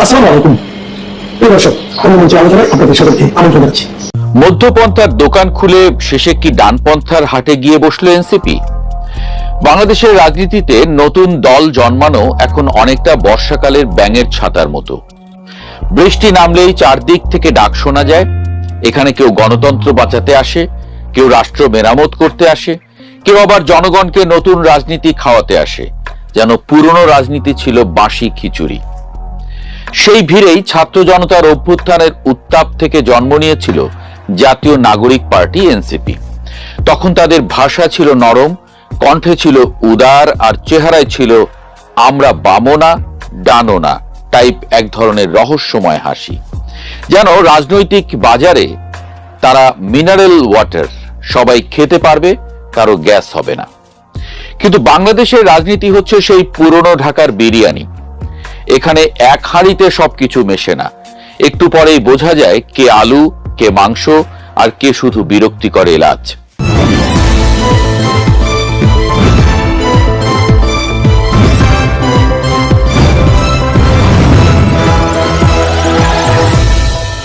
আসসালামু আলাইকুম প্রিয় দর্শক, আমি মঞ্চে আলোচনায় আপনাদের সবাইকে আমন্ত্রণ জানাচ্ছি। মধ্যপন্থার দোকান খুলে শেষে কি ডানপন্থার হাটে গিয়ে বসলো এনসিপি? বাংলাদেশের রাজনীতিতে নতুন দল জন্মানো এখন অনেকটা বর্ষাকালের ব্যাঙের ছাতার মতো। বৃষ্টি নামলেই চারদিক থেকে ডাক শোনা যায়। এখানে কেউ গণতন্ত্র বাঁচাতে আসে, কেউ রাষ্ট্র মেরামত করতে আসে, কেউ আবার জনগণকে নতুন রাজনীতি খাওয়াতে আসে, যেন পুরনো রাজনীতি ছিল বাসি খিচুড়ি। সেই ভিড়েই ছাত্র জনতার অভ্যুত্থানের উত্তাপ থেকে জন্ম নিয়েছিল জাতীয় নাগরিক পার্টি এনসিপি। তখন তাদের ভাষা ছিল নরম, কণ্ঠে ছিল উদার, আর চেহারায় ছিল আমরা বামো না ডানো না টাইপ এক ধরনের রহস্যময় হাসি। যেন রাজনৈতিক বাজারে তারা মিনারেল ওয়াটার, সবাই খেতে পারবে, কারো গ্যাস হবে না। কিন্তু বাংলাদেশের রাজনীতি হচ্ছে সেই পুরনো ঢাকার বিরিয়ানি। এখানে এক হাঁড়িতে সবকিছু মেশে না। একটু পরেই বোঝা যায় কে আলু, কে মাংস, আর কে শুধু বিরক্তিকর এলাচ।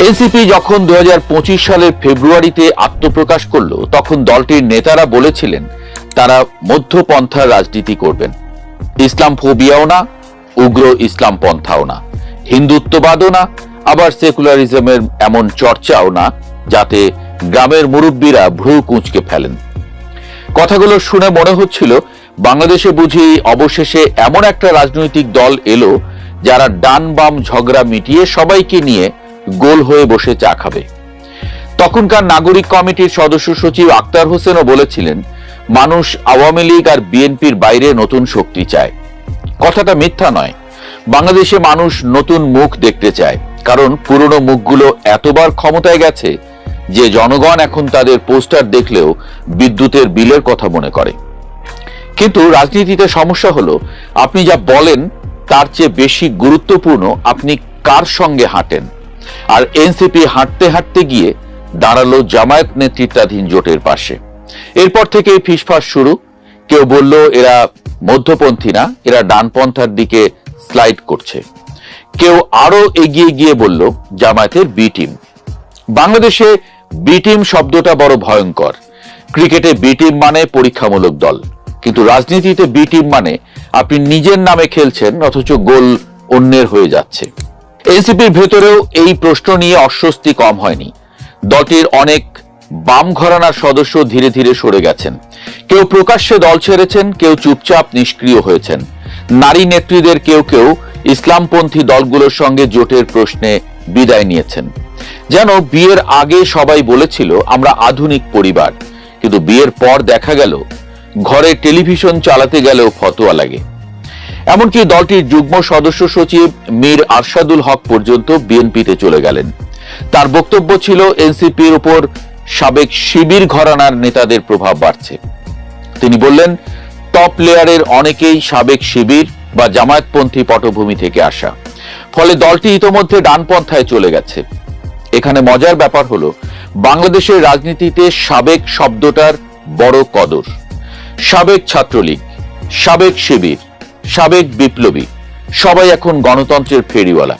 এনসিপি যখন 2025 সালের ফেব্রুয়ারিতে আত্মপ্রকাশ করলো, তখন দলটির নেতারা বলেছিলেন তারা মধ্যপন্থার রাজনীতি করবেন। ইসলাম ফোবিয়াও না, উগ্র ইসলাম পন্থাও না, হিন্দুত্ববাদও না, আবার সেকুলারিজমের এমন চর্চাও না যাতে গ্রামের মুরব্বীরা ভ্রু কুঁচকে ফেলেন। কথাগুলো শুনে মনে হচ্ছিল বাংলাদেশে বুঝি অবশেষে এমন একটা রাজনৈতিক দল এলো যারা ডান বাম ঝগড়া মিটিয়ে সবাইকে নিয়ে গোল হয়ে বসে চা খাবে। তখনকার নাগরিক কমিটির সদস্য সচিব আক্তার হোসেনও বলেছিলেন মানুষ আওয়ামী লীগ আর বিএনপির বাইরে নতুন শক্তি চায়। কথাটা মিথ্যা নয়। বাংলাদেশে মানুষ নতুন মুখ দেখতে চায়, কারণ পুরনো মুখগুলো এতবার ক্ষমতায় গেছে যে জনগণ এখন তাদের পোস্টার দেখলেও বিদ্যুতের বিলের কথা মনে করে। কিন্তু রাজনীতিতে সমস্যা হলো আপনি যা বলেন তার চেয়ে বেশি গুরুত্বপূর্ণ আপনি কার সঙ্গে হাঁটেন। আর এনসিপি হাঁটতে হাঁটতে গিয়ে দাঁড়ালো জামায়াত নেতৃত্বাধীন জোটের পাশে। এরপর থেকেই ফিসফাস শুরু। কেউ বলল এরা মধ্যপন্থী না, এরা ডানপন্থার দিকে স্লাইড করছে। কেউ আরো এগিয়ে গিয়ে বলল জামায়াতের বি টিম। বাংলাদেশে বি টিম শব্দটা বড় ভয়ঙ্কর। ক্রিকেটে বি টিম মানে পরীক্ষামূলক দল, কিন্তু রাজনীতিতে বি টিম মানে আপনি নিজের নামে খেলছেন অথচ গোল অন্যের হয়ে যাচ্ছে। এনসিপির ভেতরেও এই প্রশ্ন নিয়ে অস্বস্তি কম হয়নি। দলটির অনেক বাম ঘরানার সদস্য ধীরে ধীরে সরে গেছেন। কেউ প্রকাশ্যে দল ছেড়েছেন, কেউ চুপচাপ নিষ্ক্রিয় হয়েছেন। নারী নেত্রীদের কেউ কেউ ইসলামপন্থী দলগুলোর সঙ্গে জোটের প্রশ্নে বিদায় নিয়েছেন। যেন বিয়ের আগে সবাই বলেছিল আমরা আধুনিক পরিবার, কিন্তু বিয়ের পর দেখা গেল ঘরে টেলিভিশন চালাতে গেলেও ফতোয়া লাগে। এমনকি দলটির যুগ্ম সদস্য সচিব মীর আরশাদুল হক পর্যন্ত বিএনপিতে চলে গেলেন। তার বক্তব্য ছিল এনসিপির উপর সাবেক শিবির ঘরানার নেতাদের প্রভাব বাড়ছে। তিনি বললেন টপ লেয়ারের অনেকেই সাবেক শিবির বা জামায়াতপন্থী পটভূমি থেকে আসা, ফলে দলটি ইতোমধ্যে ডানপন্থায় চলে গেছে। এখানে মজার ব্যাপার হলো বাংলাদেশের রাজনীতিতে সাবেক শব্দটার বড় কদর। সাবেক ছাত্রলীগ, সাবেক শিবির, সাবেক বিপ্লবী, সবাই এখন গণতন্ত্রের ফেরিওয়ালা।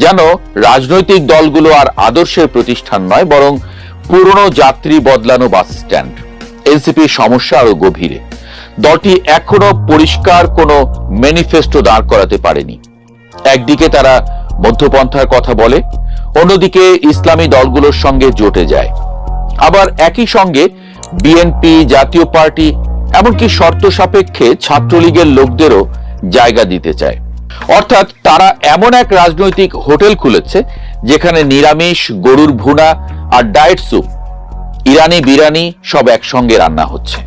যেন রাজনৈতিক দলগুলো আর আদর্শের প্রতিষ্ঠান নয়, বরং পুরনো যাত্রী বদলানো বাস স্ট্যান্ড। এনসিপির সমস্যা আরো গভীরে। দলটি এখনো পরিষ্কার কোনো ম্যানিফেস্টো দাঁড় করাতে পারেনি। একদিকে তারা মধ্যপন্থার কথা বলে, অন্যদিকে ইসলামী দলগুলোর সঙ্গে জোটে যায়। আবার একই সঙ্গে বিএনপি, জাতীয় পার্টি, এমনকি শর্ত সাপেক্ষে ছাত্রলীগের লোকদেরও জায়গা দিতে চায়। অর্থাৎ তারা এমন এক রাজনৈতিক হোটেল খুলেছে যেখানে নিরামিষ, গরুর ভুনা আর ডায়েট স্যুপ, ইরানি বিরানি সব একসঙ্গে রান্না হচ্ছে।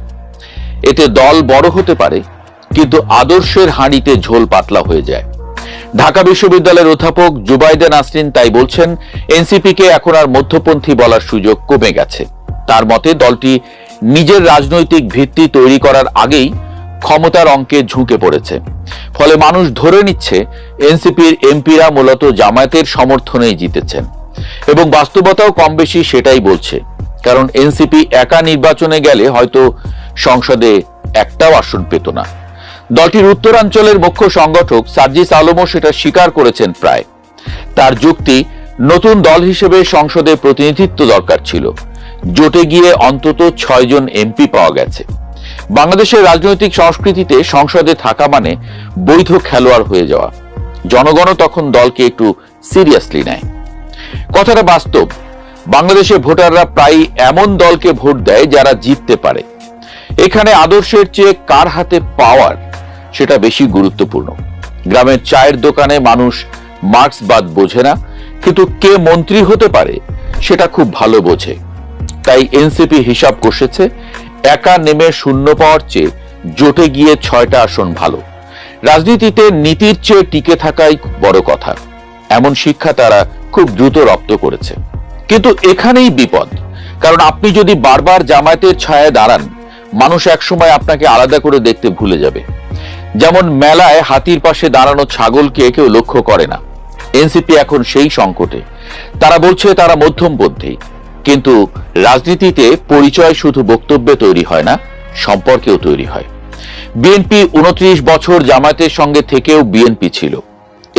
এতে দল বড় হতে পারে, কিন্তু আদর্শের হাঁড়িতে ঝোল পাতলা হয়ে যায়। ঢাকা বিশ্ববিদ্যালয়ের অধ্যাপক জুবাইদা নাসরিন তাই বলছেন এনসিপিকে এখন আর মধ্যপন্থী বলার সুযোগ কমে গেছে। তার মতে দলটি নিজের রাজনৈতিক ভিত্তি তৈরি করার আগেই ক্ষমতার অঙ্কে ঝুঁকে পড়েছে। ফলে মানুষ ধরে নিচ্ছে এনসিপির এমপিরা মূলত জামায়াতের সমর্থনেই জিতেছেন, এবং বাস্তবতাও কম বেশি সেটাই বলছে। কারণ এনসিপি একা নির্বাচনে গেলে হয়তো সংসদে একটাও আসন পেত না। দলটির উত্তরাঞ্চলের মুখ্য সংগঠক সার্জিস আলমও সেটা স্বীকার করেছেন প্রায়। তার যুক্তি, নতুন দল হিসেবে সংসদে প্রতিনিধিত্ব দরকার ছিল, জোটে গিয়ে অন্তত 6 জন এমপি পাওয়া গেছে। বাংলাদেশের রাজনৈতিক সংস্কৃতিতে সংসদে থাকা মানে বৈধ খেলোয়াড় হয়ে যাওয়া। জনগণও তখন দলকে একটু সিরিয়াসলি নেয়। কথাটা বাস্তব। বাংলাদেশে ভোটাররা প্রায় এমন দলকে ভোট দেয় যারা জিততে পারে। এখানে আদর্শের চেয়ে কার হাতে পাওয়ার সেটা বেশি গুরুত্বপূর্ণ। গ্রামের চায়ের দোকানে মানুষ মার্ক্সবাদ বোঝে না, কিন্তু কে মন্ত্রী হতে পারে সেটা খুব ভালো বোঝে। তাই এনসিপি হিসাব কষেছে, একা নেমে শূন্য পাওয়ার চেয়ে জোটে গিয়ে 6টা আসন ভালো। রাজনীতিতে নীতির চেয়ে টিকে থাকাই বড় কথা, এমন শিক্ষা তারা খুব দ্রুত রপ্ত করেছে। কিন্তু এখানেই বিপদ, কারণ আপনি যদি বারবার জামায়াতের ছায়ায় দাঁড়ান, মানুষ একসময় আপনাকে আলাদা করে দেখতে ভুলে যাবে। যেমন মেলায় হাতির পাশে দাঁড়ানো ছাগলকে কেউ লক্ষ্য করে না। এনসিপি এখন সেই সংকটে। তারা বলছে তারা মধ্যমপন্থী, কিন্তু রাজনীতিতে পরিচয় শুধু বক্তব্যে তৈরি হয় না, সম্পর্কেও তৈরি হয়। বিএনপি 29 বছর জামায়াতের সঙ্গে থেকেও বিএনপি ছিল,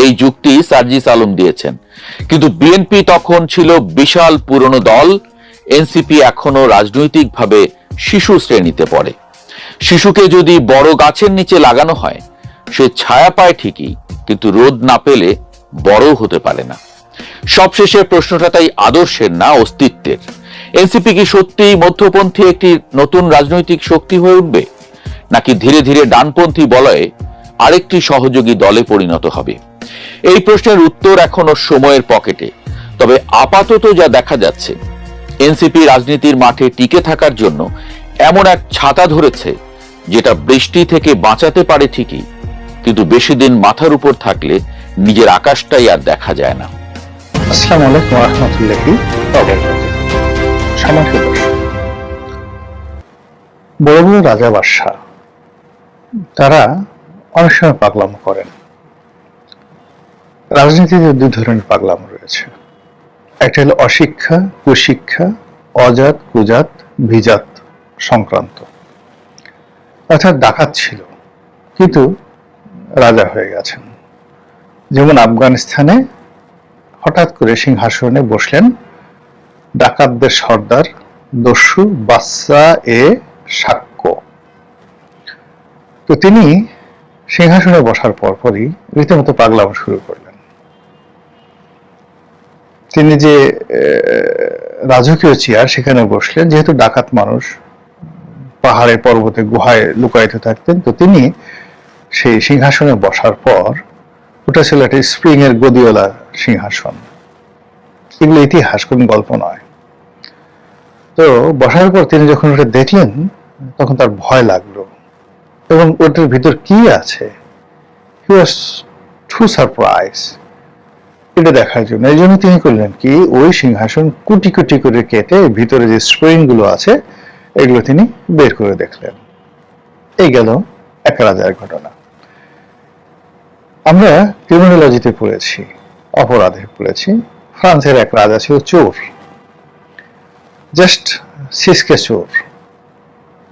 এই যুক্তি সার্জিস আলম দিয়েছেন। কিন্তু বিএনপি তখন ছিল বিশাল পুরনো দল, এনসিপি এখনো রাজনৈতিকভাবে শিশু শ্রেণীতে পড়ে। শিশুকে যদি বড় গাছের নিচে লাগানো হয়, সে ছায়া পায় ঠিকই, কিন্তু রোদ না পেলে বড় হতে পারে না। সবশেষে প্রশ্নটা তাই আদর্শের না, অস্তিত্বের। এনসিপি কি সত্যিই মধ্যপন্থী একটি নতুন রাজনৈতিক শক্তি হয়ে উঠবে, নাকি ধীরে ধীরে ডানপন্থী বলয়ে আরেকটি সহযোগী দলে পরিণত হবে? এই প্রশ্নের উত্তর এখনো সময়ের পকেটে। তবে আপাতত যা দেখা যাচ্ছে, এনসিপি রাজনীতির মাঠে টিকে থাকার জন্য এমন এক ছাতা ধরেছে যেটা বৃষ্টি থেকে বাঁচাতে পারে ঠিকই, কিন্তু বেশি দিন মাথার উপর থাকলে নিজের আকাশটাই আর দেখা যায় না। আসসালামু আলাইকুম ওয়া রাহমাতুল্লাহি ওয়া বারাকাতুহু। সম্মানিত দর্শক, বড় বড় রাজা বাদশা তারা অনেক সময় পাগলামো করেন। রাজনীতিতে দুই ধরনের পাগলামো রয়েছে। একটা হলো অশিক্ষা, কুশিক্ষা, অজাত, কুজাত, ভিজাত সংক্রান্ত। অর্থাৎ ডাকাত ছিল কিন্তু রাজা হয়ে গেছেন। যেমন আফগানিস্তানে হঠাৎ করে সিংহাসনে বসলেন ডাকাতদের সর্দার দস্যু বাদশা এ সাক্ষ্য। তো তিনি সিংহাসনে বসার পরপরই রীতিমতো পাগলামো শুরু করলেন। তিনি যে রাজকীয় চেয়ার সেখানে বসলেন, যেহেতু ডাকাত মানুষ পাহাড়ে পর্বতে গুহায় লুকায়িত থাকতেন, তো তিনি সেই সিংহাসনে বসার পর, ওটা ছিল একটা স্প্রিং এর গদিওয়ালা সিংহাসন, এগুলো ইতিহাস, কোন গল্প নয়। তো বসার পর তিনি যখন ওটা দেখলেন তখন তার ভয় লাগলো, এবং ওটার ভিতর কি আছে, হি ওয়াজ টু সারপ্রাইজ এটা দেখার জন্য। এই জন্য তিনি করলেন কি, ওই সিংহাসন কুটি কুটি করে কেটে ভিতরে যে স্প্রিং গুলো আছে এগুলো তিনি বের করে দেখলেন। এই গেল এক রাজার ঘটনা। আমরা ক্রিমিনোলজিতে পড়েছি, অপরাধে পড়েছি। ফ্রান্সের এক রাজা ছিল চোর, জাস্ট সিসকে চোর।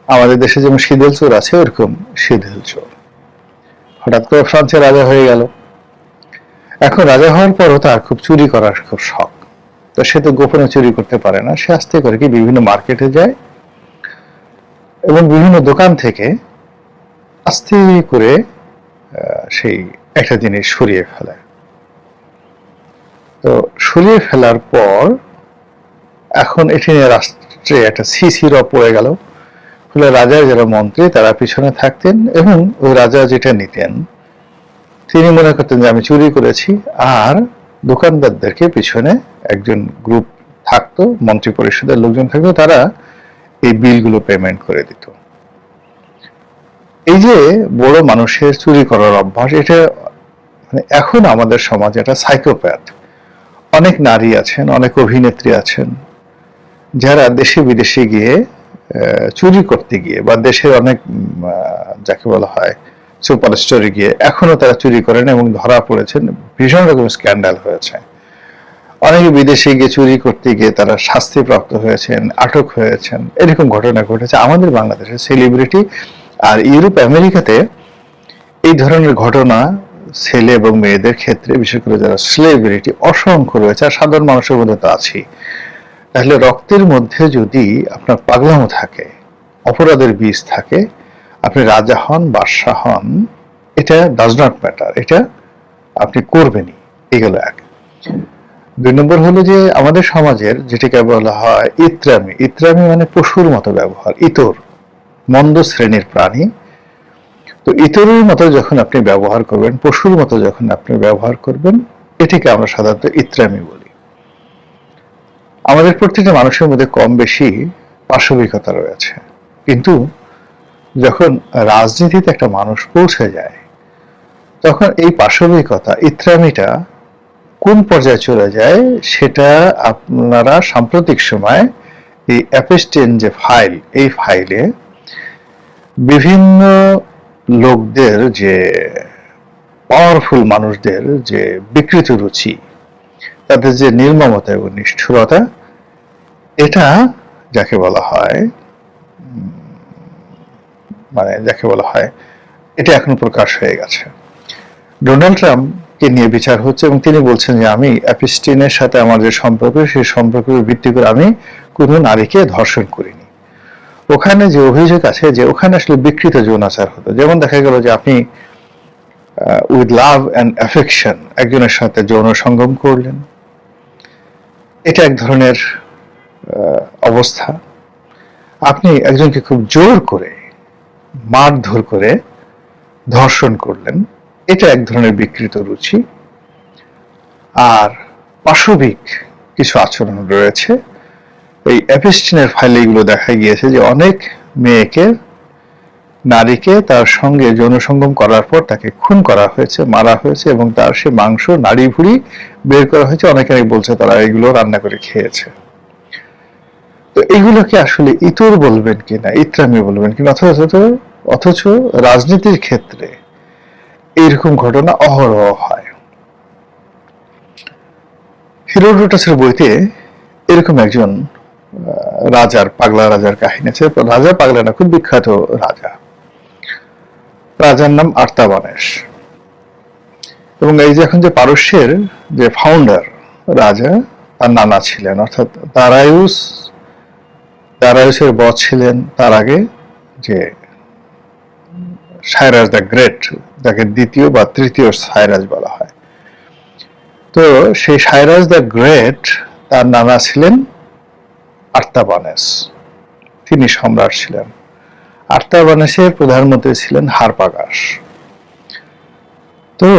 আমাদের দেশে যেমন শীতল চোর আছে, ওরকম শীতল চোর। হঠাৎ করে ফ্রান্সের রাজা হয়ে গেল। এখন রাজা হওয়ার পরও তার খুব চুরি করার খুব শখ। তো সে তো গোপনে চুরি করতে পারে না, সে আস্তে করে কি বিভিন্ন মার্কেটে যায় এবং বিভিন্ন দোকান থেকে আস্তে করে সেই একটা জিনিস সরিয়ে ফেলে। তো সরিয়ে ফেলার পর এখন এটি নিয়ে রাষ্ট্রে একটা সিসিরও পড়ে গেল। ফলে রাজার যারা মন্ত্রী তারা পিছনে থাকতেন, এবং ওই রাজা যেটা নিতেন তিনি মনে করতেন যে আমি চুরি করেছি, আর দোকানদারদেরকে পিছনে একজন গ্রুপ থাকতো, মন্ত্রী পরিষদের লোকজন থাকতো, তারা এই বিলগুলো পেমেন্ট করে দিত। এই যে বড় মানুষের চুরি করার অভ্যাস, এটা মানে এখন আমাদের সমাজে একটা সাইকোপ্যাথ। অনেক নারী আছেন, অনেক অভিনেত্রী আছেন যারা দেশে বিদেশে গিয়ে চুরি করতে গিয়ে, বা দেশের অনেক যাকে বলা হয় সুপার স্টোরে গিয়ে এখনো তারা চুরি করেন এবং ধরা পড়েছেন, ভীষণ রকম স্ক্যান্ডাল হয়েছে। অনেকে বিদেশে গিয়ে চুরি করতে গিয়ে তারা শাস্তিপ্রাপ্ত হয়েছেন, আটক হয়েছেন, এরকম ঘটনা ঘটেছে আমাদের বাংলাদেশের সেলিব্রিটি। আর ইউরোপ আমেরিকাতে এই ধরনের ঘটনা ছেলে এবং মেয়েদের ক্ষেত্রে, বিশেষ করে যারা স্লেভরিটি অসংখ্য রয়েছে, আর সাধারণ মানুষের মধ্যে তো আছেই। তাহলে রক্তের মধ্যে যদি আপনার পাগলামো থাকে, অপরাধের বীজ থাকে, আপনি রাজা হন, বাদশাহ হন, এটা ডাজ নট ম্যাটার, এটা আপনি করবেনই। এগুলো এক। 2 নম্বর হলো যে আমাদের সমাজের যেটাকে বলা হয় ইত্রামি। ইত্রামি মানে পশুর মতো ব্যবহার, ইতর, মন্দ শ্রেণীর প্রাণী। তো ইতরের মতো যখন আপনি ব্যবহার করবেন, পশুর মতো যখন আপনি ব্যবহার করবেন, এটিকে আমরা সাধারণত ইত্রামি বলি। আমাদের প্রত্যেকটা মানুষের মধ্যে কম বেশি পাশবিকতা রয়েছে, কিন্তু যখন রাজনীতিতে একটা মানুষ পৌঁছে যায়, তখন এই পাশবিকতা, ইত্রামিটা কোন পর্যায়ে চলে যায় সেটা আপনারা সাম্প্রতিক সময় এই অ্যাপস্টিন যে ফাইল, এই ফাইলে বিভিন্ন লোকদের, যে পাওয়ারফুল মানুষদের যে বিকৃত রুচি, তাদের যে নির্মমতা এবং নিষ্ঠুরতা, এটা যাকে বলা হয় এটা এখন প্রকাশ হয়ে গেছে। ডোনাল্ড ট্রাম্পকে নিয়ে বিচার হচ্ছে এবং তিনি বলছেন যে আমি অ্যাপস্টিনের সাথে আমার যে সম্পর্ক, সেই সম্পর্কের ভিত্তি করে আমি কোনো নারীকে ধর্ষণ করিনি। ওখানে যে অভিযোগ আছে যে ওখানে আসলে বিকৃত যৌনাচার হতো। যেমন দেখা গেল যে আপনি উইথ লাভ অ্যান্ড অ্যাফেকশন একজনের সাথে যৌন সঙ্গম করলেন, এটা এক ধরনের অবস্থা। আপনি একজনকে খুব জোর করে, মারধর করে ধর্ষণ করলেন, এটা এক ধরনের বিকৃত রুচি। আর পাশবিক কিছু আচরণ রয়েছে। এই অ্যাপস্টিনের ফাইলে এগুলো দেখা গিয়েছে যে অনেক মেয়েকে, নারীকে তার সঙ্গে যৌন সঙ্গম করার পর তাকে খুন করা হয়েছে, মারা হয়েছে এবং তার সে মাংস, নাড়ি ভুড়ি বের করা হয়েছে। অনেকে বলছে তারা এগুলো রান্না করে খেয়েছে। তো এগুলোকে আসলে ইতর বলবেন কিনা, ইত্রামি বলবেন কিনা, অথচ রাজনীতির ক্ষেত্রে এইরকম ঘটনা অহরহ হয়। হেরোডোটাসের বইতে এরকম একজন পাগলা রাজার কাহিনী আছে। রাজা পাগলা না, খুব বিখ্যাত রাজা। রাজার নাম আর্তাবানেস। এবং এই যে এখন যে পারস্যের যে ফাউন্ডার রাজা, তার নানা ছিলেন, অর্থাৎ দারায়ুসের বস ছিলেন তার আগে, যে সাইরাস দ্য গ্রেট, যাকে দ্বিতীয় বা তৃতীয় সাইরাস বলা হয়। তো সেই সাইরাস দ্য গ্রেট, তার নানা ছিলেন আর্তাবানেস, তিনি সম্রাট ছিলেন। আর্তাবানেসের প্রধানমন্ত্রী ছিলেন হারপাগাস। তো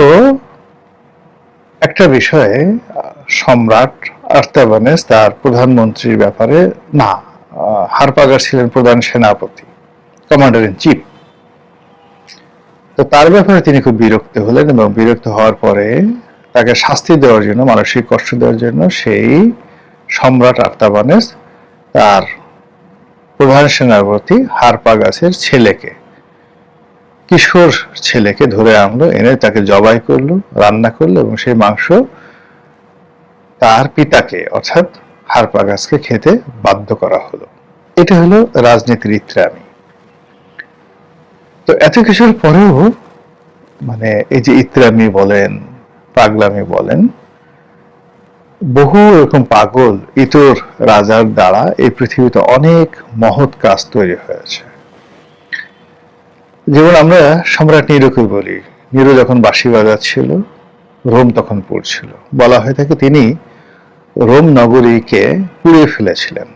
একটা বিষয়ে সম্রাট আর্তাবানেস তার প্রধানমন্ত্রীর ব্যাপারে, না, হারপাগাস ছিলেন প্রধান সেনাপতি, কমান্ডার ইন চিফ। তো তার ব্যাপারে তিনি খুব বিরক্ত হলেন এবং বিরক্ত হওয়ার পরে তাকে শাস্তি দেওয়ার জন্য, মানসিক কষ্ট দেওয়ার জন্য সেই সম্রাট আর্তাবানেস তার প্রধান সেনাপতি হারপাগাসের ছেলেকে, কিশোর ছেলেকে ধরে আনলো, এনে তাকে জবাই করলো, রান্না করলো এবং সেই মাংস তার পিতাকে অর্থাৎ হারপাগাসকে খেতে বাধ্য করা হলো। এটা হলো রাজনীতির ইত্রামি। তো এত কিছুর পরেও মানে এই যে ইত্রামি বলেন, পাগলামি বলেন, বহু এরকম পাগল ইতর রাজার দ্বারা এই পৃথিবীতে অনেক মহৎ কাজ তৈরি হয়েছে। যেমন আমরা সম্রাট নিরোকে বলি, নিরো যখন বাঁশি বাজাচ্ছিল, রোম তখন পড়ছিল, বলা হয়ে থাকে তিনি রোম নগরীকে পুড়িয়ে ফেলেছিলেন।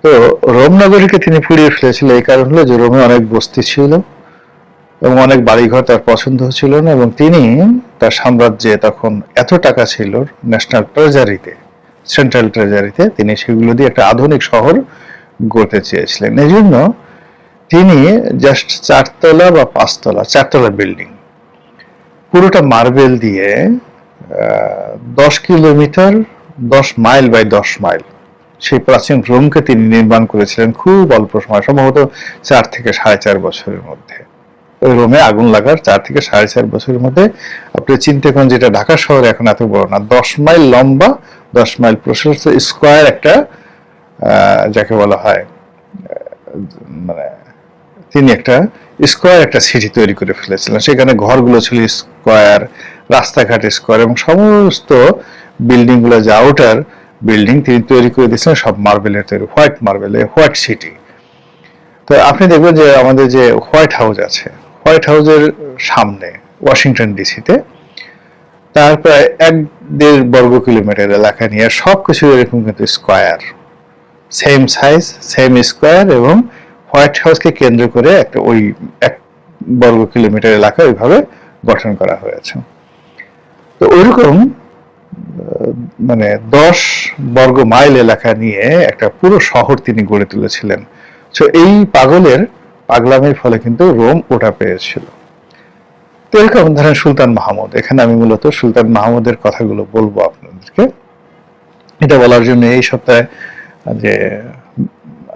তো রোম নগরীকে তিনি পুড়িয়ে ফেলেছিলেন এই কারণ হলো যে রোমে অনেক বস্তি ছিল এবং অনেক বাড়িঘর তার পছন্দ হচ্ছিল না, এবং তিনি তার সাম্রাজ্যে তখন এত টাকা ছিল ন্যাশনাল ট্রেজারিতে, সেন্ট্রাল ট্রেজারিতে, তিনি সেগুলো দিয়ে একটা আধুনিক শহর গড়তে চেয়েছিলেন। এই জন্য তিনি জাস্ট 4 তলা বা 5 তলা, 4 তলা বিল্ডিং পুরোটা মার্বেল দিয়ে 10 কিলোমিটার, 10 মাইল বাই 10 মাইল সেই প্রাচীন রোমকে তিনি নির্মাণ করেছিলেন খুব অল্প সময়, সম্ভবত 4 থেকে 4.5 বছরের মধ্যে। ওই রোমে আগুন লাগার 4 থেকে 4.5 বছরের মধ্যে আপনি চিন্তা করেন, যেটা ঢাকা শহরে এখন এত বড় না, 10 মাইল লম্বা, 10 মাইল প্রশস্ত স্কোয়ার একটা, যাকে বলা হয় মানে তিনি একটা স্কোয়ার একটা সিটি তৈরি করে ফেলেছিলেন। সেখানে ঘরগুলো ছিল স্কোয়ার, রাস্তাঘাট স্কোয়ার, এবং সমস্ত বিল্ডিং গুলো যে আউটার বিল্ডিং তিনি তৈরি করে দিয়েছিলেন সব মার্বেলের তৈরি, হোয়াইট মার্বেলের, হোয়াইট সিটি। তো আপনি দেখবেন যে আমাদের যে হোয়াইট হাউস আছে, হোয়াইট হাউসের সামনে ওয়াশিংটন ডিসিতে তার প্রায় 1-1.5 বর্গ কিলোমিটার এলাকা নিয়ে সবকিছু এরকম কিন্তু square, same size, same square, এবং হোয়াইট হাউসকে কেন্দ্র করে একটা ওই 1 বর্গ কিলোমিটার এলাকা ওইভাবে গঠন করা হয়েছে। তো ওইরকম মানে 10 বর্গ মাইল এলাকা নিয়ে একটা পুরো শহর তিনি গড়ে তুলেছিলেন। তো এই পাগলের পাগলামির ফলে কিন্তু রোম ওটা পেয়েছিল। তো এরকম ধরেন সুলতান মাহমুদ, এখানে আমি মূলত সুলতান মাহমুদের কথাগুলো বলবো আপনাদেরকে। এটা বলার জন্য এই সপ্তাহে যে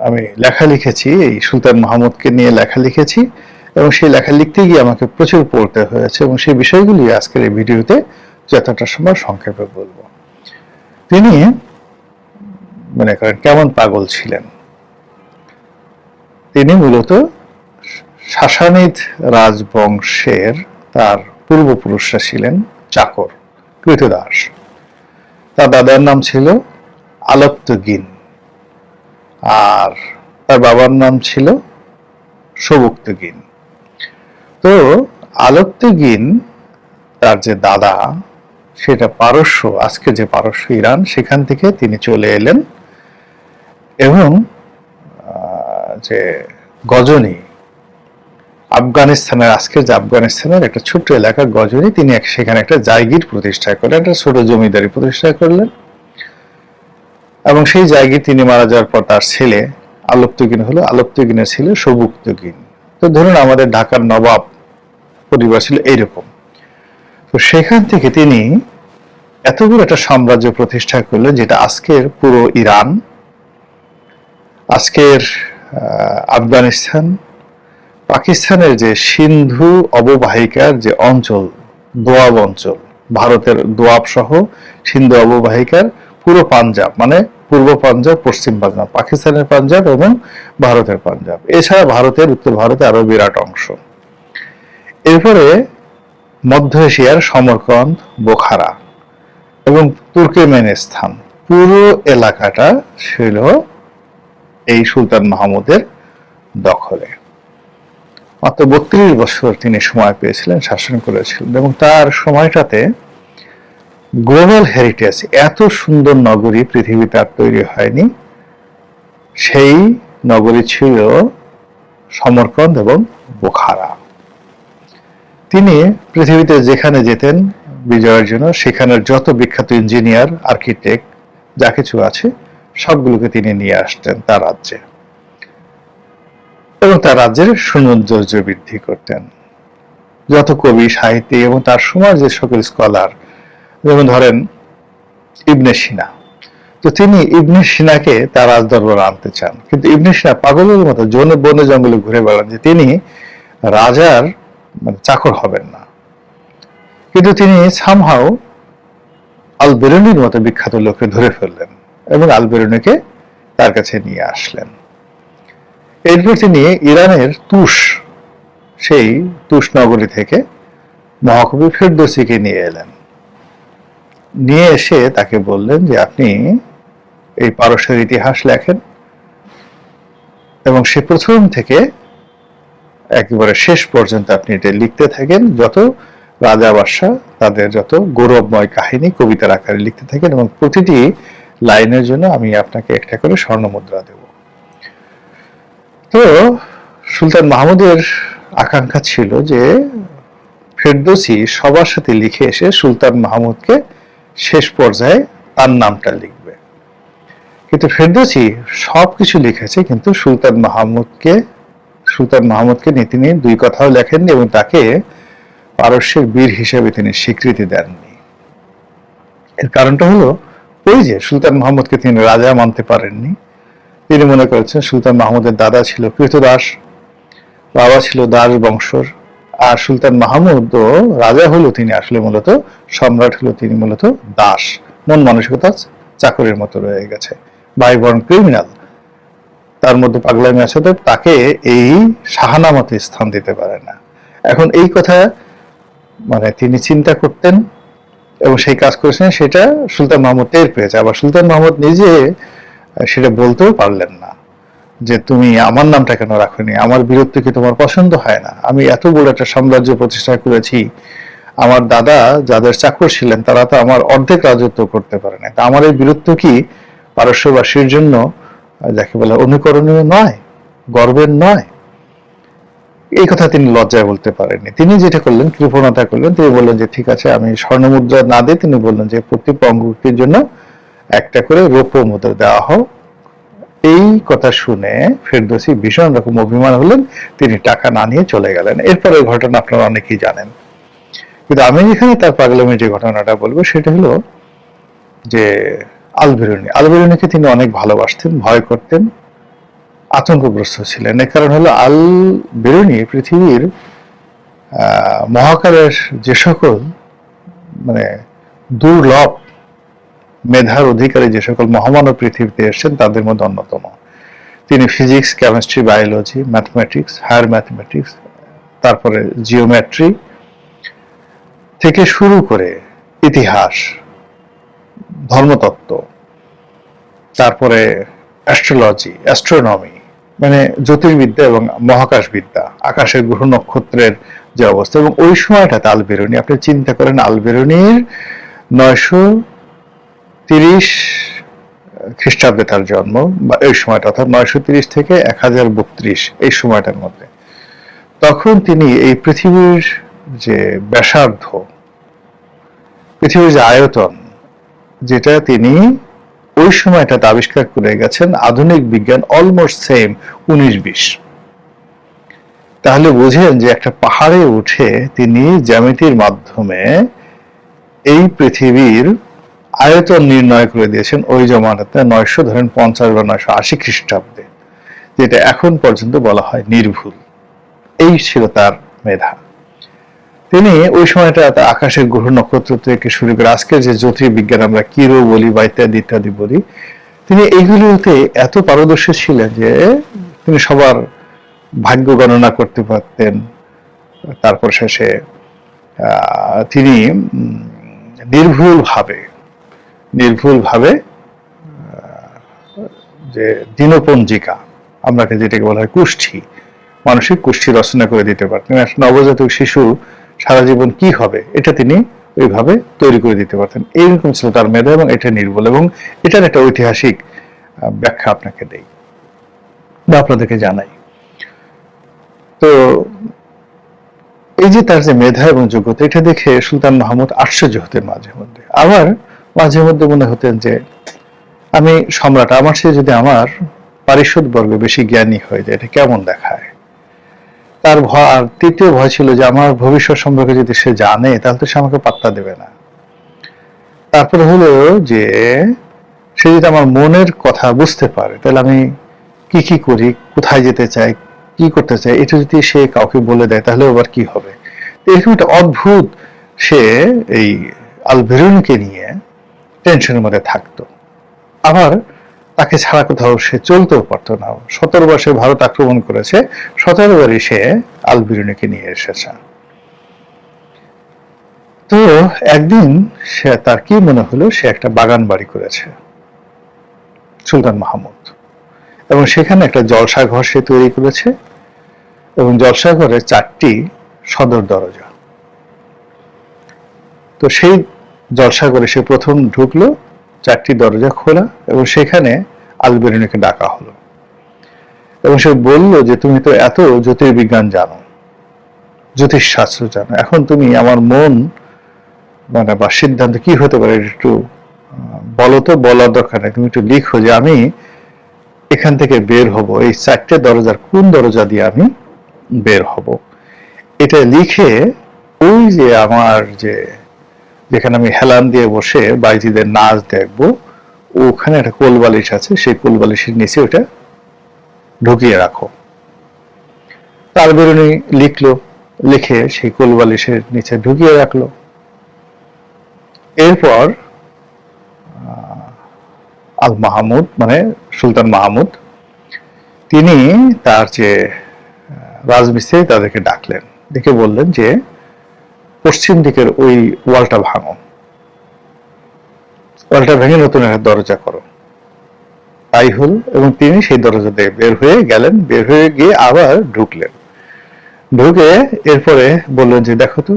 আমি লেখা লিখেছি, এই সুলতান মাহমুদকে নিয়ে লেখা লিখেছি, এবং সেই লেখা লিখতে গিয়ে আমাকে প্রচুর পড়তে হয়েছে, এবং সেই বিষয়গুলি আজকের এই ভিডিওতে যতটা সময় সংক্ষেপে বলবো। তিনি মনে করেন কেমন পাগল ছিলেন। তিনি মূলত সাসানিদ রাজবংশের তার পূর্বপুরুষরা ছিলেন চাকর, কৃতদাস। তার দাদার নাম ছিল আলপ্তগিন, আর তার বাবার নাম ছিল সবুক্তগিন। তো আলপ্তগিন তার যে দাদা, সেটা পারস্য, আজকে যে পারস্য ইরান, সেখান থেকে তিনি চলে এলেন, এবং যে গজনি, আফগানিস্তানের, আজকে যে আফগানিস্তানের একটা ছোট্ট এলাকা গজনি, তিনি সেখানে একটা জায়গির প্রতিষ্ঠা করলেন, একটা ছোট জমিদারি প্রতিষ্ঠা করলেন, এবং সেই জায়গির তিনি মারা যাওয়ার পর তার ছেলে আলপ্তগিন হলো, আলপ্তগিনের ছিল সবুক্তগিন। তো ধরুন আমাদের ঢাকার নবাব পরিবার ছিল এইরকম। তো সেখান থেকে তিনি এত বড় একটা সাম্রাজ্য প্রতিষ্ঠা করলেন, যেটা আজকের পুরো ইরান, আজকের আফগানিস্তান, পাকিস্তানের যে সিন্ধু অববাহিকার যে অঞ্চল, দোয়াব অঞ্চল, ভারতের দোয়াব সহ সিন্ধু অববাহিকার পুরো পাঞ্জাব, মানে পূর্ব পাঞ্জাব, পশ্চিম পাঞ্জাব, পাকিস্তানের পাঞ্জাব এবং ভারতের পাঞ্জাব, এছাড়া ভারতের উত্তর ভারতে আরো বিরাট অংশ। এরপরে মধ্য এশিয়ার সমরকন্দ, বোখারা এবং তুর্কমেনিস্তান, পুরো এলাকাটা ছিল এই সুলতান মাহমুদের দখলে। মাত্র 32 বছর তিনি সময় পেয়েছিলেন, শাসন করেছিলেন, এবং তার সময়টাতে গ্লোবাল হেরিটেজ, এত সুন্দর নগরী পৃথিবীতে আর তৈরি হয়নি। সেই নগরী ছিল সমরকন্দ এবং বোখারা। তিনি পৃথিবীতে যেখানে যেতেন বিজয়ের জন্য, সেখানের যত বিখ্যাত ইঞ্জিনিয়ার, আর্কিটেক্ট যা কিছু আছে সবগুলোকে তিনি নিয়ে আসতেন তার রাজ্যে, এবং তার রাজ্যের সৌন্দর্য বৃদ্ধি করতেন। যত কবি, সাহিত্যিক এবং তার সময় যে সকল স্কলার, যেমন ধরেন ইবনে সিনা, তো তিনি ইবনে সিনাকে তার রাজদরবারে আনতে চান, কিন্তু ইবনে সিনা পাগলের মতো বনে জঙ্গলে ঘুরে বেড়ান যে তিনি রাজার মানে চাকর হবেন না। কিন্তু তিনি সামহাও আল বেরুনির মতো বিখ্যাত লোককে ধরে ফেললেন এবং আল বেরুনিকে তার কাছে নিয়ে আসলেন। এরপর তিনি ইরানের তুষ, সেই তুষ নগরী থেকে মহাকবি ফেরদৌসিকে নিয়ে এলেন। নিয়ে এসে তাকে বললেন যে আপনি এই পারস্যের ইতিহাস লেখেন, এবং সে প্রথম থেকে একেবারে শেষ পর্যন্ত আপনি এটা লিখতে থাকেন, যত রাজা বাদশাহ তাদের যত গৌরবময় কাহিনী কবিতার আকারে লিখতে থাকেন, এবং প্রতিটি লাইনের জন্য আমি আপনাকে একটা করে স্বর্ণ মুদ্রা দেব। তো সুলতান মাহমুদের আকাঙ্ক্ষা ছিল যে ফেরদৌসি সবার সাথে লিখে এসে সুলতান মাহমুদকে শেষ পর্যায়ে তার নামটা লিখবে। কিন্তু ফেরদৌসি সবকিছু লিখেছে, কিন্তু সুলতান মাহমুদকে নিয়ে তিনি দুই কথাও লেখেননি, এবং তাকে পারস্যের বীর হিসেবে তিনি স্বীকৃতি দেননি। এর কারণটা হলো ওই যে সুলতান মাহমুদকে তিনি রাজা মানতে পারেননি। তিনি মনে করেছেন সুলতান মাহমুদের দাদা ছিল কৃতদাস, বাবা ছিল দাস বংশর, আর সুলতান মাহমুদ রাজা হলো তিনি আসলে মূলত সম্রাট, হলো তিনি মূলত দাস, মন মানসিকতা চাকরের মতো রয়ে গেছে, ভাই বোন ক্রিমিনাল। তার মধ্যে পাগলামি আছে, তো তাকে এই শাহানামতে স্থান দিতে পারে না। এখন এই কথা মানে তিনি চিন্তা করতেন এবং সেই কাজ করেছেন, সেটা সুলতান মাহমুদ টের পেয়েছে। আবার সুলতান মাহমুদ নিজে সেটা বলতেও পারলেন না যে তুমি আমার নামটা কেন রাখোনি, আমার বীরত্ব কি তোমার পছন্দ হয় না? আমি এত বড় একটা সাম্রাজ্য প্রতিষ্ঠা করেছি, আমার দাদা যাদের চাকর ছিলেন তারা তো আমার অর্ধেক রাজত্ব করতে পারে না, তা আমার এই বীরত্ব কি পারস্যবাসীর জন্য যাকে বলে অনুকরণীয় নয়, গর্বের নয়? এই কথা তিনি লজ্জায় বলতে পারেননি। তিনি যেটা করলেন, কৃপণতা করলেন, তিনি বললেন যে ঠিক আছে, আমি স্বর্ণ মুদ্রা না দিয়ে তিনি বললেন যে প্রতি অঙ্গটির জন্য একটা করে রৌপ্য মুদ্রা দেওয়া হোক। এই কথা শুনে ফেরদৌসী ভীষণ রকম অভিমান হলেন, তিনি টাকা না নিয়ে চলে গেলেন। এরপরে ঘটনা আপনারা অনেকেই জানেন, কিন্তু আমি এখানে তার পাগলামির যে ঘটনাটা বলবো সেটা হলো যে আল বেরুনিকে তিনি অনেক ভালোবাসতেন, ভয় করতেন, আতঙ্কগ্রস্ত ছিলেন। এর কারণ হলো আল বেরুনি পৃথিবীর মহাকারের যে সকল মানে দুর্লভ মেধার অধিকারী যে সকল মহামানব পৃথিবীতে এসেছেন তাদের মধ্যে অন্যতম। তিনি physics, chemistry, biology, mathematics, higher mathematics, তারপরে জিওমেট্রি থেকে শুরু করে ইতিহাস, ধর্মতত্ত্ব, তারপরে অ্যাস্ট্রোলজি, অ্যাস্ট্রোনমি মানে জ্যোতির্বিদ্যা এবং মহাকাশবিদ্যা, আকাশের গ্রহ নক্ষত্রের যে অবস্থা। এবং ওই সময়টাতে আল বেরুনি, আপনি চিন্তা করেন, আল বেরুনির 930 খ্রিস্টাব্দে তার জন্ম, বা এই সময়টা অর্থাৎ 930 থেকে 1032 এই সময়টার মধ্যে। তখন তিনি এই পৃথিবীর যে ব্যাসার্ধ, পৃথিবীর যে আয়তন, যেটা তিনি ওই সময়টাতে আবিষ্কার করে গেছেন আধুনিক বিজ্ঞান অলমোস্ট সেম 19-20। তাহলে বুঝেন যে একটা পাহাড়ে উঠে তিনি জ্যামিতির মাধ্যমে এই পৃথিবীর আয়তন নির্ণয় করে দিয়েছেন ওই জমানাতে 950 বা 980 খ্রিস্টাব্দে, যেটা এখন পর্যন্ত বলা হয় নির্ভুল। এই ছিল তার মেধা। তিনি ওই সময়টা আকাশের গ্রহ নক্ষত্র থেকে শুরু করে আজকের যে জ্যোতির্বিজ্ঞান আমরা কিরো বলি বা ইত্যাদি ইত্যাদি বলি, তিনি এইগুলোতে এত পারদর্শী ছিলেন যে তিনি সবার ভাগ্য গণনা করতে পারতেন। তারপর শেষে তিনি নির্ভুলভাবে যে দিনপঞ্জিকা, আমরা যেটাকে বলা হয় কুষ্ঠি, মানসিক কুষ্ঠি রচনা করে দিতে পারতেন। নবজাতক শিশু সারা জীবন কি হবে এটা তিনি ওইভাবে তৈরি করে দিতে পারতেন। এইরকম ছিল তার মেধা, এবং এটা নির্ভুল। এবং এটার একটা ঐতিহাসিক ব্যাখ্যা আপনাকে দেই বা আপনাদেরকে জানাই। তো এই যে তার যে মেধা এবং যোগ্যতা, এটা দেখে সুলতান মাহমুদ আশ্চর্য হতেন মাঝে মধ্যে। আবার মাঝে মধ্যে মনে হতেন যে আমি সম্রাট, আমার চেয়ে যদি আমার পারিষদ বর্গ বেশি জ্ঞানী হয়ে যায় এটা কেমন দেখায়। তার ভয়, আর তৃতীয় ভয় ছিল যে আমার ভবিষ্যৎ সম্পর্কে যদি সে জানে তাহলে তো সে আমাকে পাত্তা দেবে না। তারপরে হলো যে সে যদি আমার মনের কথা বুঝতে পারে তাহলে আমি কি করি, কোথায় যেতে চাই, কি করতে চাই, এটা যদি সে কাউকে বলে দেয় তাহলে আবার কি হবে। এরকম একটা অদ্ভুত সে এই আল বেরুনিকে নিয়ে টেনশনের মধ্যে থাকতো। আবার তাকে ছাড়া কোথাও সে চলতেও পারতো না। 17 বর্ষে ভারত আক্রমণ করেছে, 17 বারই সে আল বেরুনিকে নিয়ে এসেছে। তো একদিন সে তার কি মনে হলো, সে একটা বাগান বাড়ি করেছে সুলতান মাহমুদ, এবং সেখানে একটা জলসাঘর সে তৈরি করেছে, এবং জলসাঘরে 4টি সদর দরজা। তো সেই জলসাঘরে সে প্রথম ঢুকলো, 4টি দরজা খোলা, এবং সেখানে আল বেরুনিকে ডাকা হলো এবং সে বলল যে তুমি তো এত জ্যোতির্বিজ্ঞান জানো, জ্যোতিষশাস্ত্র জানো, এখন তুমি আমার মন মানে বা সিদ্ধান্ত কি হতে পারে একটু বলো তো। বলার দরকার নেই, তুমি একটু লিখো যে আমি এখান থেকে বের হব, এই 4টে দরজার কোন দরজা দিয়ে আমি বের হব। এটা লিখে ওই যে আমার যেখানে আমি হেলান দিয়ে বসে বাইজিদের নাচ দেখবো, ওখানে একটা কোলবালিশ আছে, সেই কোলবালিশের নিচে ওটা ঢুকিয়ে রাখো। তার বেরুনি লিখলো, লিখে সেই কোলবালিশের নিচে ঢুকিয়ে রাখলো। এরপর আল মাহমুদ মানে সুলতান মাহমুদ তিনি তার যে রাজমিস্ত্রি তাদেরকে ডাকলেন, ডেকে বললেন যে পশ্চিম দিকের ওই ওয়ালটা ভাঙো, ওয়ালটা ভেঙে নতুন একটা দরজা করো। তাই হল, এবং তিনি সেই দরজা দিয়ে বের হয়ে গেলেন, বের হয়ে গিয়ে আবার ঢুকলেন, ঢুকে এরপরে বললেন যে দেখো তো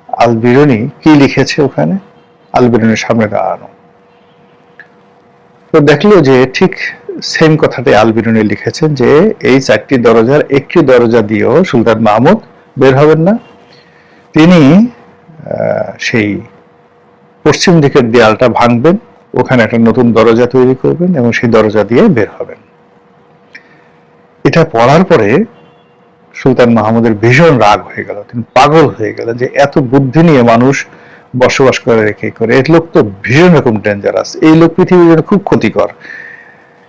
আল বিরুনি কি লিখেছে ওখানে। আল বিরুনির সামনে দাঁড়ানো, তো দেখলো যে ঠিক সেম কথাটাই আল বিরুনি লিখেছেন যে এই 4টি দরজার একটি দরজা দিয়েও সুলতান মাহমুদ বের হবেন না, তিনি সেই পশ্চিম দিকের দেয়ালটা ভাঙবেন, ওখানে একটা নতুন দরজা তৈরি করবেন এবং সেই দরজা দিয়ে বের হবেন। এটা পড়ার পরে সুলতান মাহমুদের ভীষণ রাগ হয়ে গেল, তিনি পাগল হয়ে গেলেন যে এত বুদ্ধি নিয়ে মানুষ বসবাস করে রেখে করে, এই লোক তো ভীষণ রকম ডেঞ্জারাস, এই লোক পৃথিবীর জন্য খুব ক্ষতিকর,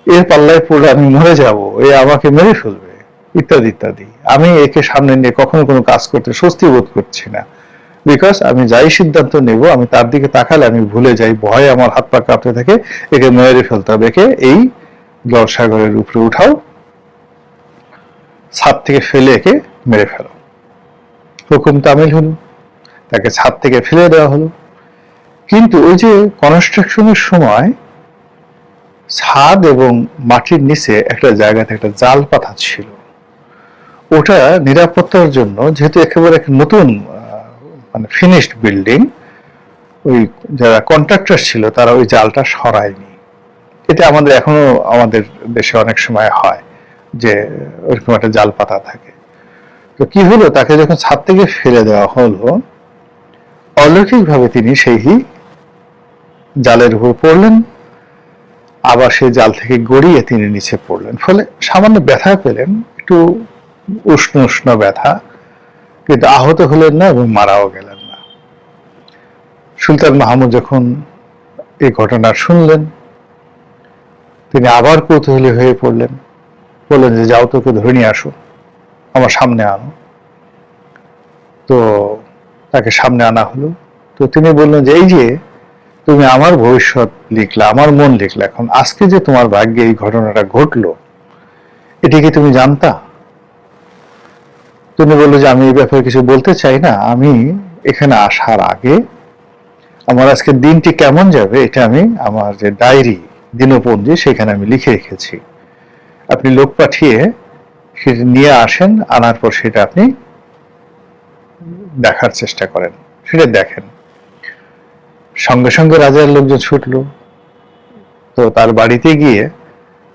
এর পাল্লায় পড়লে আমি মরে যাব, এ আমাকে মেরে ফেলবে, ইত্যাদি ইত্যাদি। আমি একে সামনে নিয়ে কখনো কোনো কাজ করতে স্বস্তি বোধ করছি না, বিকজ আমি যাই সিদ্ধান্ত নেব আমি তার দিকে তাকালে আমি ভুলে যাই, ভয়ে আমার হাত পা কাঁপতে থাকে, একে মেরে ফেলতে হবে, একে এই জলসাগরের উপরে উঠাও, ছাদ থেকে ফেলে একে মেরে ফেলো। হুকুম তামিল হলো, তাকে ছাদ থেকে ফেলে দেওয়া হলো। কিন্তু ওই যে কনস্ট্রাকশনের সময় ছাদ এবং মাটির নিচে একটা জায়গাতে একটা জাল পাতা ছিল, ওটা নিরাপত্তার জন্য, যেহেতু একেবারে একটা নতুন মানে ফিনিশড বিল্ডিং, ওই যারা কন্ট্রাক্টর ছিল তারা ওই জালটা সরায়নি। এটা আমাদের এখনো আমাদের দেশে অনেক সময় হয় যে ওইরকম একটা জাল পাতা থাকে। তো কি হলো, তাকে যখন ছাদ থেকে ফেলে দেওয়া হলো, অলৌকিকভাবে তিনি সেই জালের উপর পড়লেন, আবার সেই জাল থেকে গড়িয়ে তিনি নিচে পড়লেন, ফলে সামান্য ব্যথা পেলেন, একটু উষ্ণ উষ্ণ ব্যথা, কিন্তু আহত হলেন না এবং মারাও গেলেন না। সুলতান মাহমুদ যখন এই ঘটনা শুনলেন, তিনি আবার কৌতূহলী হয়ে পড়লেন, বললেন যে যাও তোকে ধরে নিয়ে আসো, আমার সামনে আনো। তো তাকে সামনে আনা হলো। তো তিনি বললেন যে এই যে তুমি আমার ভবিষ্যৎ লিখলা, আমার মন লিখলা, এখন আজকে যে তোমার ভাগ্যে এই ঘটনাটা ঘটলো, এটি কি তুমি জানতা? তিনি বললো যে আমি এই ব্যাপারে কিছু বলতে চাই না, আমি এখানে আসার আগে আমার আজকে দিনটি কেমন যাবে এটা আমি আমার যে ডায়েরি দিনপঞ্জি সেখানে আমি লিখে রেখেছি, আপনি লোক পাঠিয়ে সেটা নিয়ে আসেন, আনার পর সেটা আপনি দেখার চেষ্টা করেন, সেটা দেখেন। সঙ্গে সঙ্গে রাজার লোকজন ছুটলো, তো তার বাড়িতে গিয়ে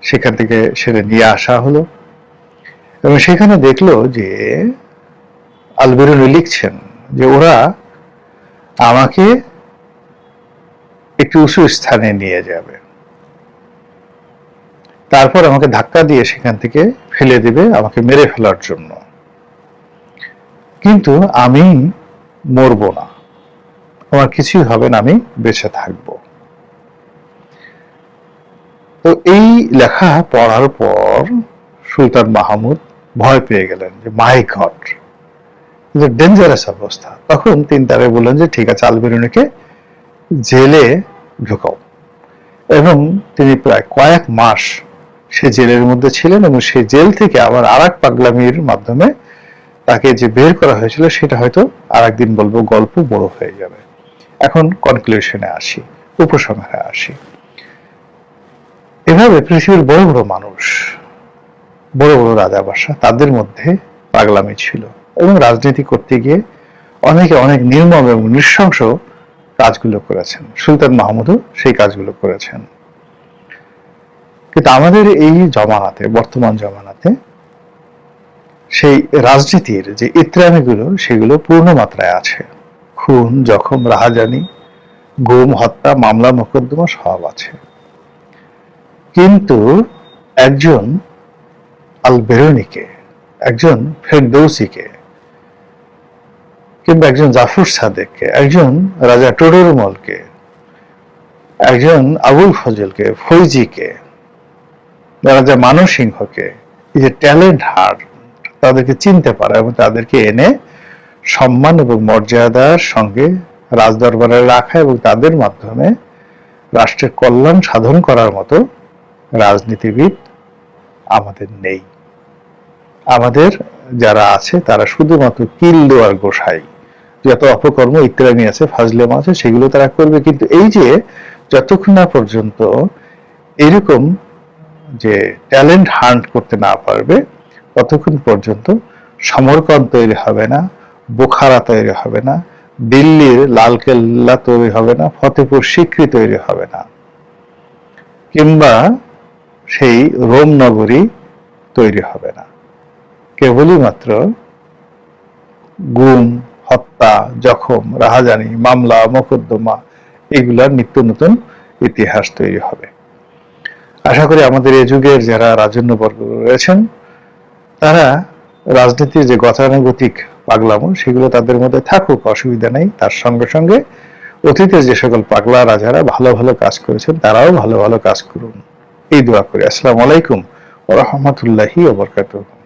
সেখান থেকে সেটা নিয়ে আসা হলো এবং সেখানে দেখলো যে আল বিরুনি লিখছেন যে ওরা আমাকে একটু উঁচু স্থানে নিয়ে যাবে, তারপর আমাকে ধাক্কা দিয়ে সেখান থেকে ফেলে দিবে আমাকে মেরে ফেলার জন্য, কিন্তু আমি মরবো না, আমার কিছুই হবে না, আমি বেঁচে থাকব। তো এই লেখা পড়ার পর সুলতান মাহমুদ ভয় পেয়ে গেলেন যে মাই গড, ডেঞ্জারাস অবস্থা। তখন তিনি তারে বললেন যে ঠিক আছে, আল বিরুনিকে জেলে ঢুকাও, এবং তিনি প্রায় কয়েক মাস সে জেলের মধ্যে ছিলেন এবং সেই জেল থেকে আবার আর এক পাগলামির মাধ্যমে তাকে যে বের করা হয়েছিল সেটা হয়তো আর একদিন বলবো, গল্প বড় হয়ে যাবে। এখন কনক্লুশনে আসি, উপসংহারে আসি। এভাবে পৃথিবীর বড় বড় মানুষ, বড় বড় রাজা বাদশাহ, তাদের মধ্যে পাগলামি ছিল এবং রাজনীতি করতে গিয়ে অনেকে অনেক নির্মম এবং নৃশংস কাজগুলো করেছেন। সুলতান মাহমুদও সেই কাজগুলো করেছেন। কিন্তু আমাদের এই জমানাতে, বর্তমান জমানাতে সেই রাজনীতির যে ইত্রামিগুলো সেগুলো পূর্ণ মাত্রায় আছে। খুন, জখম, রাহাজানি, গুম, হত্যা, মামলা, মোকদ্দমা সব আছে। কিন্তু একজন আল বেরুনিকে, একজন ফেরদৌসিকে, কিংবা একজন জাফর সাদেককে, একজন রাজা টোডরমলকে, একজন আবুল ফজলকে, ফৈজিকে, রাজা মানসিংহকে, এই যে ট্যালেন্ট হার্ট, তাদেরকে চিনতে পারা এবং তাদেরকে এনে সম্মান এবং মর্যাদার সঙ্গে রাজদরবারে রাখা এবং তাদের মাধ্যমে রাষ্ট্রের কল্যাণ সাধন করার মতো রাজনীতিবিদ আমাদের নেই। আমাদের যারা আছে তারা শুধুমাত্র কিল দেওয়ার গোসাই, যত অপকর্ম ইত্যাদি আছে, ফাজলেম আছে, সেগুলো তারা করবে। কিন্তু এই যে যতক্ষণ না পর্যন্ত এরকম যে ট্যালেন্ট হান্ট করতে না পারবে, ততক্ষণ পর্যন্ত সমরকন্দ তৈরি হবে না, বোখারা তৈরি হবে না, দিল্লির লালকেল্লা তৈরি হবে না, ফতেপুর সিক্রি তৈরি হবে না, কিংবা সেই রোম নগরী তৈরি হবে না। কেবলই মাত্র গুম, হত্যা, জখম, রাহাজানি, মামলা, মোকদ্দমা, এগুলার নিত্য নতুন ইতিহাস তৈরি হবে। আশা করি আমাদের এই যুগের যারা রাজন্যবর্গ রয়েছেন, তারা রাজনীতির যে গতানুগতিক পাগলামো, সেগুলো তাদের মধ্যে থাকুক, অসুবিধা নেই। তার সঙ্গে সঙ্গে অতীতের যে সকল পাগলা রাজারা ভালো ভালো কাজ করেছেন, তারাও ভালো ভালো কাজ করুন, এই দোয়া করি। আসসালামু আলাইকুম ওয়া রাহমাতুল্লাহি ওয়া বারাকাতুহু।